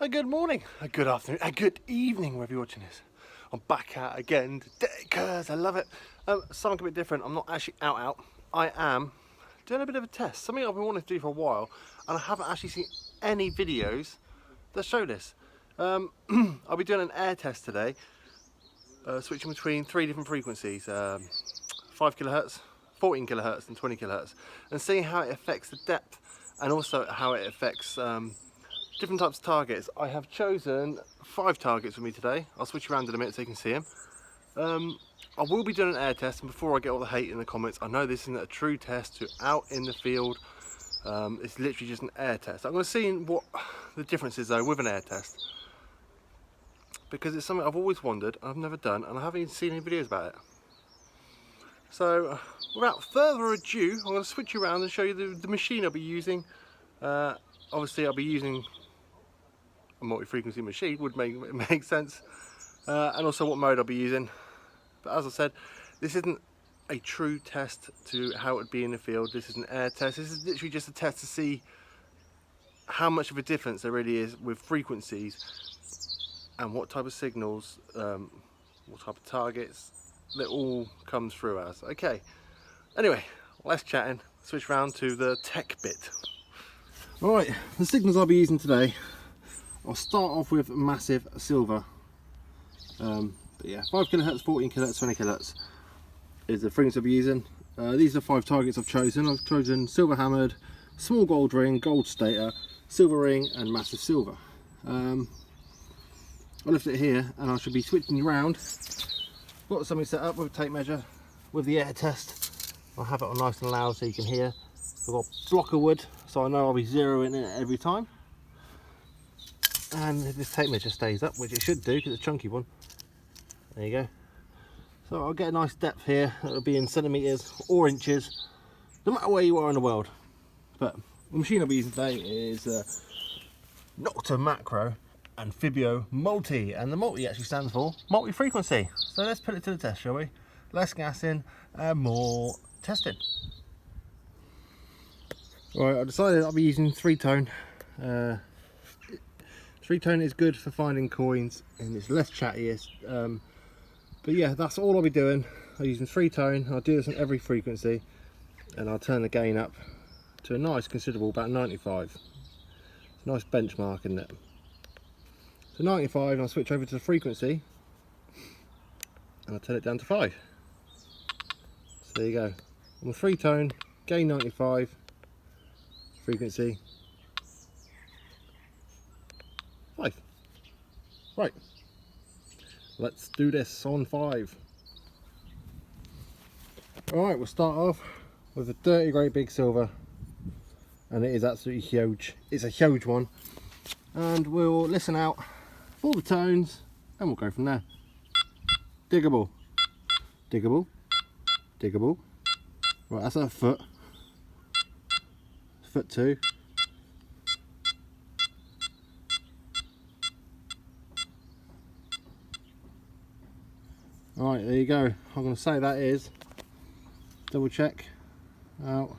A good morning, a good afternoon, a good evening wherever you're watching this. I'm back out again today because I love it. Something a bit different. I'm not actually out. I am doing a bit of a test, something I've been wanting to do for a while, and I haven't actually seen any videos that show this. I'll be doing an air test today, switching between 3 different frequencies, 5 kilohertz, 14 kilohertz and 20 kilohertz, and seeing how it affects the depth and also how it affects different types of targets. I have chosen 5 targets with me today. I'll switch around in a minute so you can see them. I will be doing an air test, and before I get all the hate in the comments, I know this isn't a true test to out in the field. It's literally just an air test. I'm going to see what the difference is though with an air test, because it's something I've always wondered, I've never done, and I haven't even seen any videos about it. So without further ado, I'm going to switch you around and show you the machine I'll be using. Obviously I'll be using a multi-frequency machine, would make sense, and also what mode I'll be using. But as I said, this isn't a true test to how it would be in the field. This is an air test. This is literally just a test to see how much of a difference there really is with frequencies and what type of signals, what type of targets that all comes through as. Okay, anyway, less chatting, switch round to the tech bit. Alright, the signals I'll be using today, I'll start off with massive silver. But yeah, 5 kilohertz, 14 kilohertz, 20 kilohertz is the frequency I'll be using. These are 5 targets I've chosen. I've chosen silver hammered, small gold ring, gold stator, silver ring and massive silver. I'll lift it here and I should be switching around. Got something set up with a tape measure with the air test. I'll have it on nice and loud so you can hear. I've got a block of wood so I know I'll be zeroing it every time. And if this tape measure stays up, which it should do because it's a chunky one. There you go. So I'll get a nice depth here. It'll be in centimetres or inches, no matter where you are in the world. But the machine I'll be using today is Nocta Macro Amphibio Multi, and the multi actually stands for multi-frequency. So let's put it to the test, shall we? Less gassing and more testing. Right, I decided I'll be using 3-tone. 3-tone is good for finding coins and it's less chattiest. But yeah, that's all I'll be doing. I'm using 3-tone. I'll do this on every frequency and I'll turn the gain up to a nice considerable, about 95. It's a nice benchmark, isn't it? So 95, and I'll switch over to the frequency and I'll turn it down to 5. So there you go. On the 3-tone, gain 95, frequency 5. Right, let's do this on 5. Alright, we'll start off with a dirty great big silver, and it is absolutely huge. It's a huge one, and we'll listen out for the tones and we'll go from there. Diggable, diggable, diggable. Right, that's a foot. Foot 2. Right, there you go. I'm going to say that is, double check out,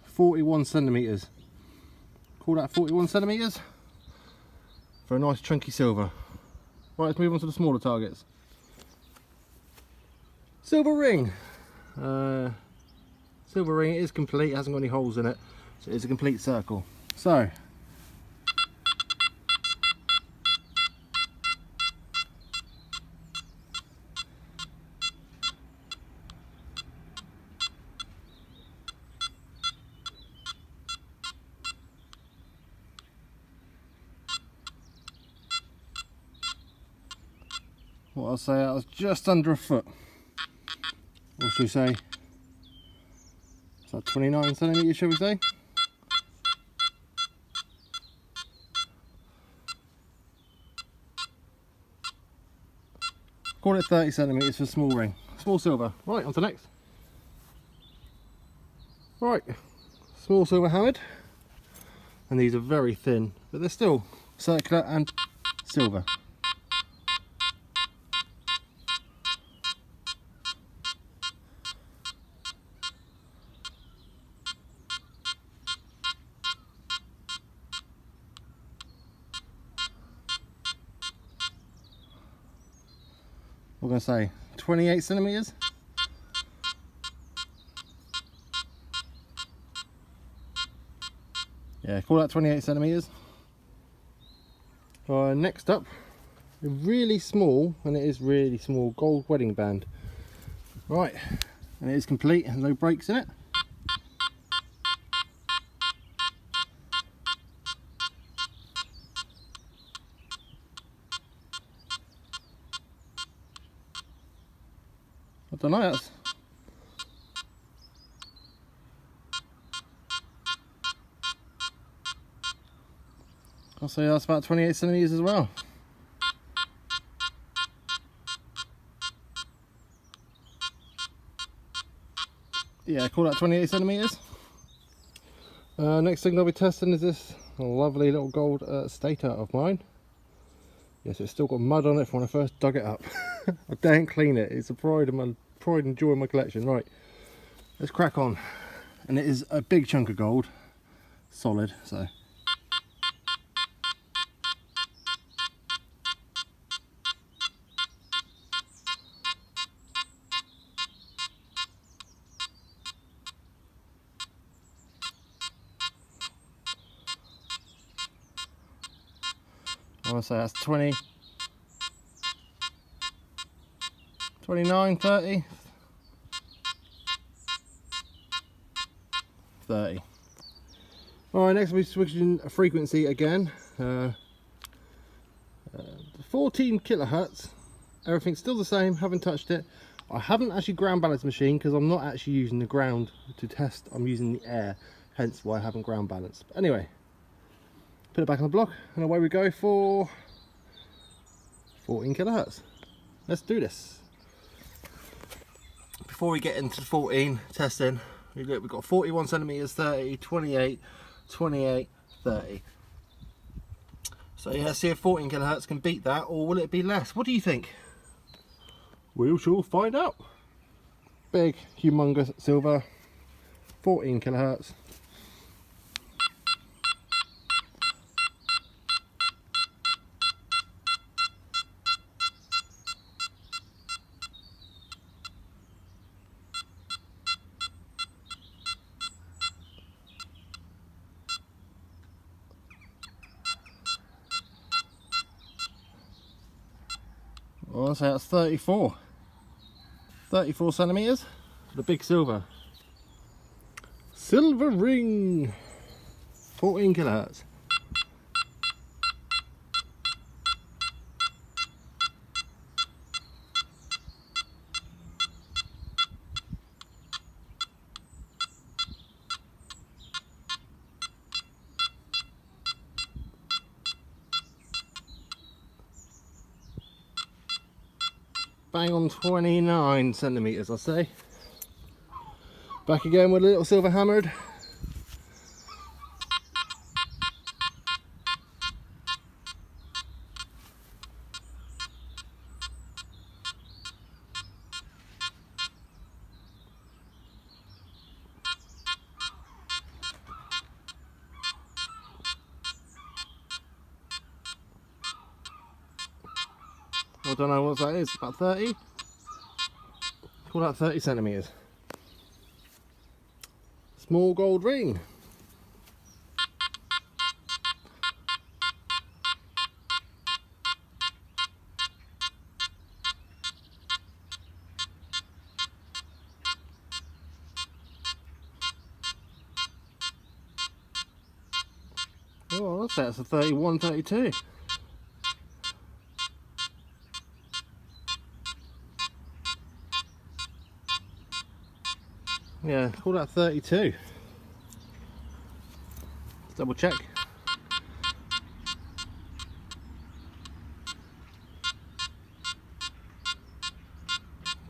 41 centimetres. Call that 41 centimetres for a nice chunky silver. Right, let's move on to the smaller targets. Silver ring. Silver ring is complete, it hasn't got any holes in it, so it's a complete circle. So what I'll say, I was just under a foot. What should we say? Is that 29 centimetres, shall we say? Call it 30 centimetres for small ring. Small silver. Right, on to next. Right, small silver hammered. And these are very thin, but they're still circular and silver. What am I going to say? 28 centimeters. Yeah, call that 28 centimeters. Next up, a really small, and it is really small, gold wedding band. Right, and it is complete and no breaks in it. I don't know, I'll say that's about 28 centimeters as well. Yeah, call that 28 centimeters. Next thing I'll be testing is this lovely little gold stator of mine. Yes, it's still got mud on it from when I first dug it up. I don't clean it. It's a pride and joy in my collection. Right, let's crack on. And it is a big chunk of gold, solid. So. I want to say that's 20, 29, 30, 30. Alright, next we're switching a frequency again. 14 kilohertz. Everything's still the same, haven't touched it. I haven't actually ground balanced the machine because I'm not actually using the ground to test, I'm using the air, hence why I haven't ground balanced. But anyway, put it back on the block and away we go for 14 kilohertz. Let's do this. Before we get into the 14 testing, we've got 41 centimeters, 30, 28, 28, 30. So yeah, let's see if 14 kilohertz can beat that, or will it be less? What do you think? We shall find out. Big, humongous silver, 14 kilohertz. Well, so that's 34 centimeters for the big silver ring, 14 kilohertz. Bang on 29 centimeters, I say. Back again with a little silver hammered. I don't know what that is, about 30? Call that 30 centimeters. Small gold ring. Oh, that's a 31, 32. Yeah, call that 32. Let's double check.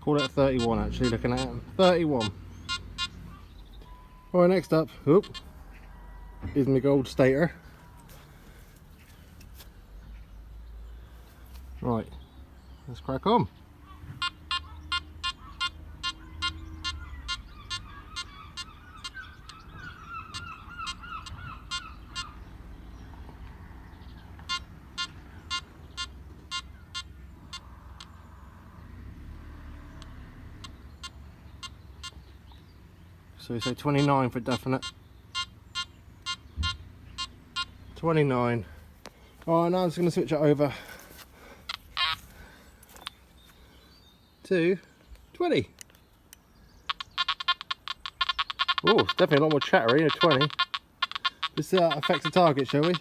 Call that 31 actually, looking at it. 31. Alright, next up, is my gold stator. Right, let's crack on. So we say 29 for definite. 29. Alright, now I'm just going to switch it over to 20. Oh, it's definitely a lot more chattery, a 20. Let's affect the target, shall we?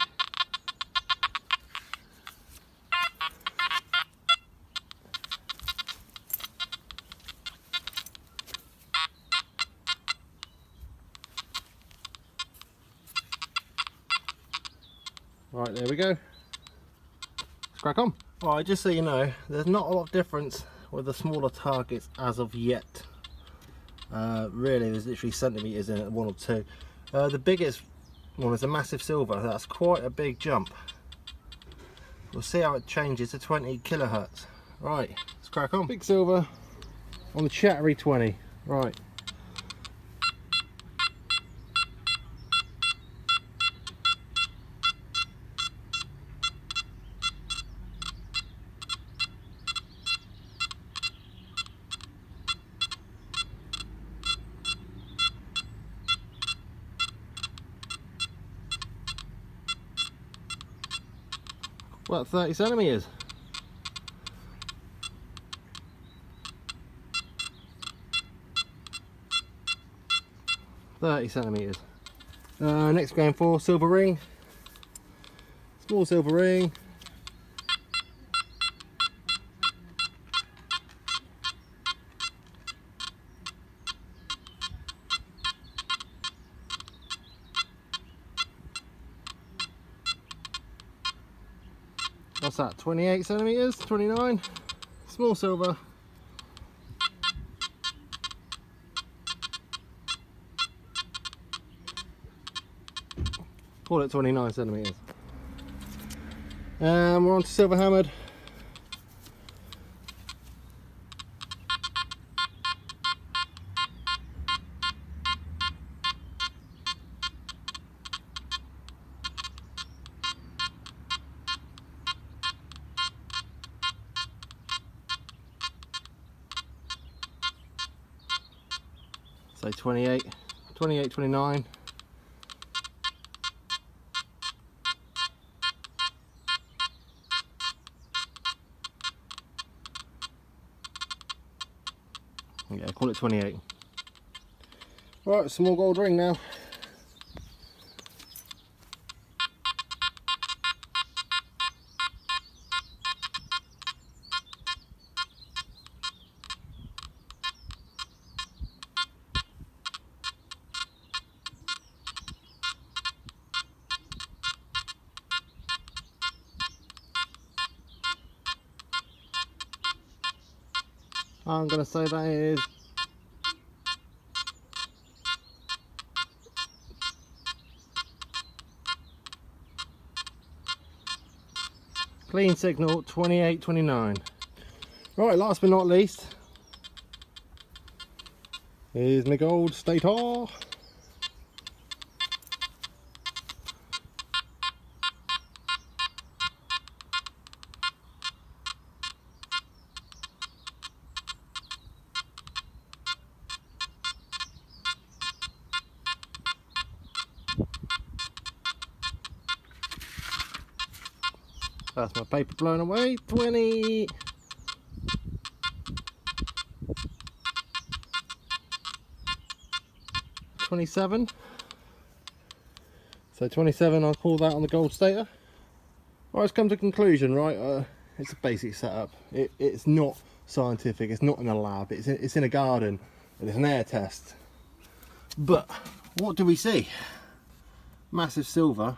Right, there we go. Let's crack on. Alright, just so you know, there's not a lot of difference with the smaller targets as of yet. Really, there's literally centimetres in it, 1 or 2. The biggest one is a massive silver. That's quite a big jump. We'll see how it changes to 20 kilohertz. Right, let's crack on. Big silver on the chattery 20. Right. Well, 30 centimetres. Next going for silver ring. Small silver ring. What's that, 28 centimetres, 29, small silver. Call it 29 centimetres. And we're on to silver hammered. Say 28, 29. Yeah, call it 28. Right, small gold ring now. I'm going to say that is clean signal 28, 29. Right, last but not least is my gold stator. That's my paper blown away. 20. $27. So 27, I'll call that on the gold stator. Right, let's come to conclusion, right? It's a basic setup. It's not scientific, it's not in a lab, it's in a garden, and it's an air test. But what do we see? Massive silver,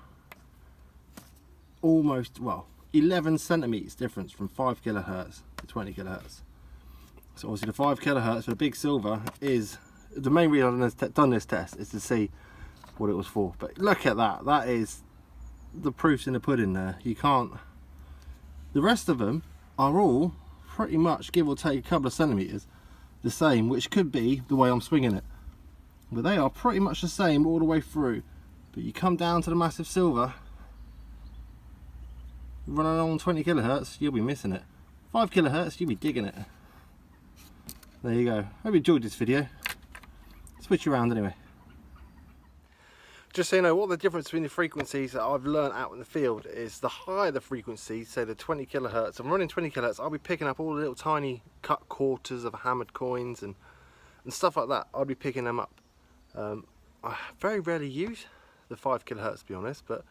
almost, well, 11 centimetres difference from 5 kilohertz to 20 kilohertz. So obviously the 5 kilohertz for the big silver is, the main reason I've done this test is to see what it was for. But look at that, that is, the proof's in the pudding there. You can't, the rest of them are all pretty much, give or take a couple of centimetres, the same, which could be the way I'm swinging it. But they are pretty much the same all the way through. But you come down to the massive silver, running on 20 kilohertz, you'll be missing it. 5 kilohertz, you'll be digging it. There you go. Hope you enjoyed this video. switch around anyway. Just so you know, what the difference between the frequencies that I've learned out in the field is, the higher the frequency, say the 20 kilohertz, I'm running 20 kilohertz, I'll be picking up all the little tiny cut quarters of hammered coins and stuff like that. I'll be picking them up. I very rarely use the 5 kilohertz, to be honest, but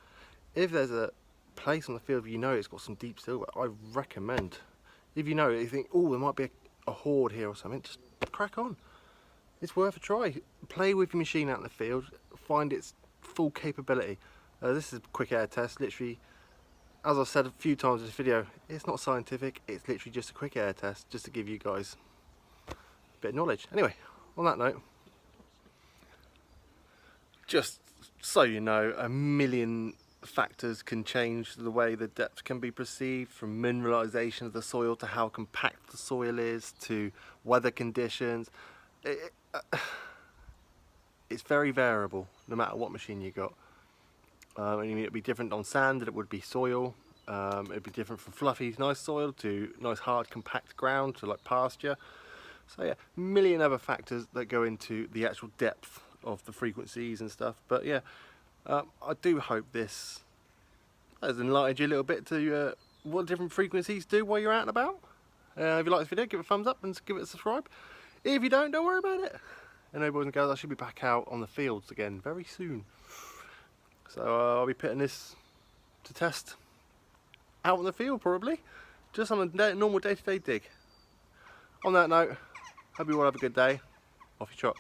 if there's a place on the field where you know it's got some deep silver, I recommend. If you know, you think, oh, there might be a hoard here or something, just crack on. It's worth a try. Play with your machine out in the field, find its full capability. This is a quick air test, literally, as I've said a few times in this video, it's not scientific, it's literally just a quick air test, just to give you guys a bit of knowledge. Anyway, on that note, just so you know, a million factors can change the way the depth can be perceived, from mineralization of the soil to how compact the soil is to weather conditions. It's very variable no matter what machine you got. It'd be different on sand than it would be soil. It'd be different from fluffy nice soil to nice hard compact ground to like pasture. So yeah, a million other factors that go into the actual depth of the frequencies and stuff. But yeah, I do hope this has enlightened you a little bit to what different frequencies do while you're out and about. If you like this video, give it a thumbs up and give it a subscribe. If you don't worry about it. Anyway, boys and girls, I should be back out on the fields again very soon. So I'll be putting this to test out in the field, probably, just on a normal day-to-day dig. On that note, hope you all have a good day. Off you trot.